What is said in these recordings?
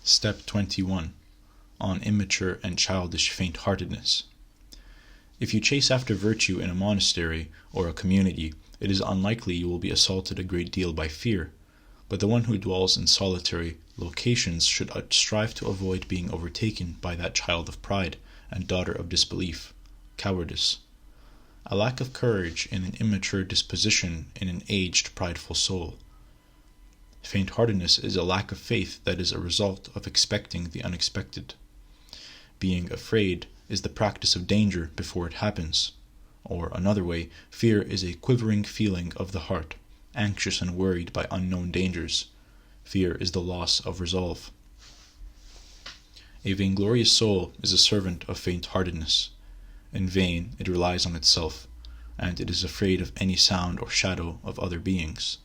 Step 21. On immature and childish faint-heartedness. If you chase after virtue in a monastery or a community, it is unlikely you will be assaulted a great deal by fear, but the one who dwells in solitary locations should strive to avoid being overtaken by that child of pride and daughter of disbelief, cowardice. A lack of courage in an immature disposition in an aged, prideful soul. Faint-heartedness is a lack of faith that is a result of expecting the unexpected. Being afraid is the practice of danger before it happens. Or another way, fear is a quivering feeling of the heart, anxious and worried by unknown dangers. Fear is the loss of resolve. A vainglorious soul is a servant of faint-heartedness. In vain it relies on itself, and it is afraid of any sound or shadow of other beings.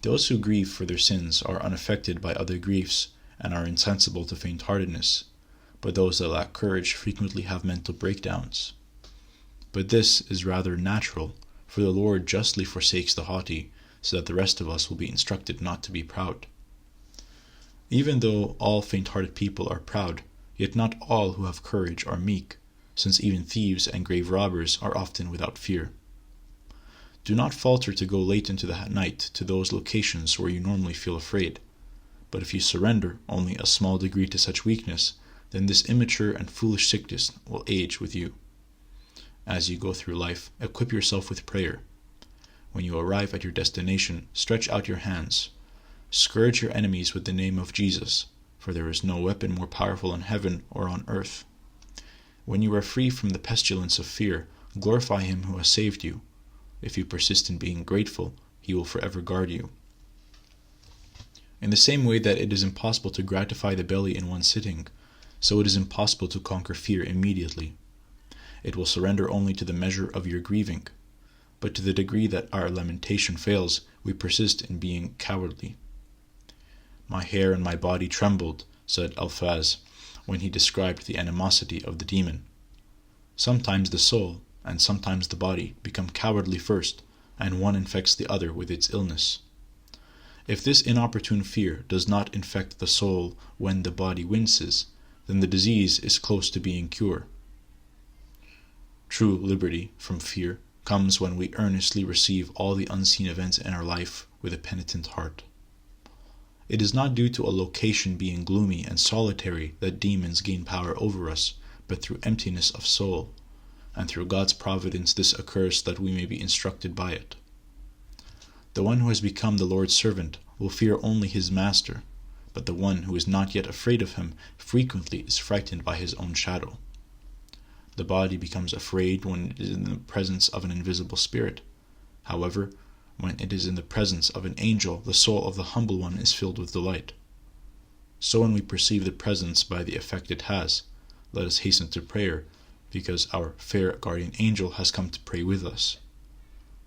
Those who grieve for their sins are unaffected by other griefs and are insensible to faint-heartedness, but those that lack courage frequently have mental breakdowns. But this is rather natural, for the Lord justly forsakes the haughty, so that the rest of us will be instructed not to be proud. Even though all faint-hearted people are proud, yet not all who have courage are meek, since even thieves and grave robbers are often without fear. Do not falter to go late into the night to those locations where you normally feel afraid, but if you surrender only a small degree to such weakness, then this immature and foolish sickness will age with you. As you go through life, equip yourself with prayer. When you arrive at your destination, stretch out your hands. Scourge your enemies with the name of Jesus, for there is no weapon more powerful in heaven or on earth. When you are free from the pestilence of fear, glorify Him who has saved you. If you persist in being grateful, He will forever guard you. In the same way that it is impossible to gratify the belly in one sitting, so it is impossible to conquer fear immediately. It will surrender only to the measure of your grieving, but to the degree that our lamentation fails, we persist in being cowardly. My hair and my body trembled, said Alphaz, when he described the animosity of the demon. Sometimes the soul, and sometimes the body, become cowardly first, and one infects the other with its illness. If this inopportune fear does not infect the soul when the body winces, then the disease is close to being cured. True liberty from fear comes when we earnestly receive all the unseen events in our life with a penitent heart. It is not due to a location being gloomy and solitary that demons gain power over us, but through emptiness of soul, and through God's providence this occurs that we may be instructed by it. The one who has become the Lord's servant will fear only his master, but the one who is not yet afraid of him frequently is frightened by his own shadow. The body becomes afraid when it is in the presence of an invisible spirit. However, when it is in the presence of an angel, the soul of the humble one is filled with delight. So when we perceive the presence by the effect it has, let us hasten to prayer, because our fair guardian angel has come to pray with us.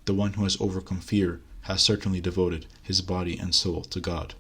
The one who has overcome fear has certainly devoted his body and soul to God.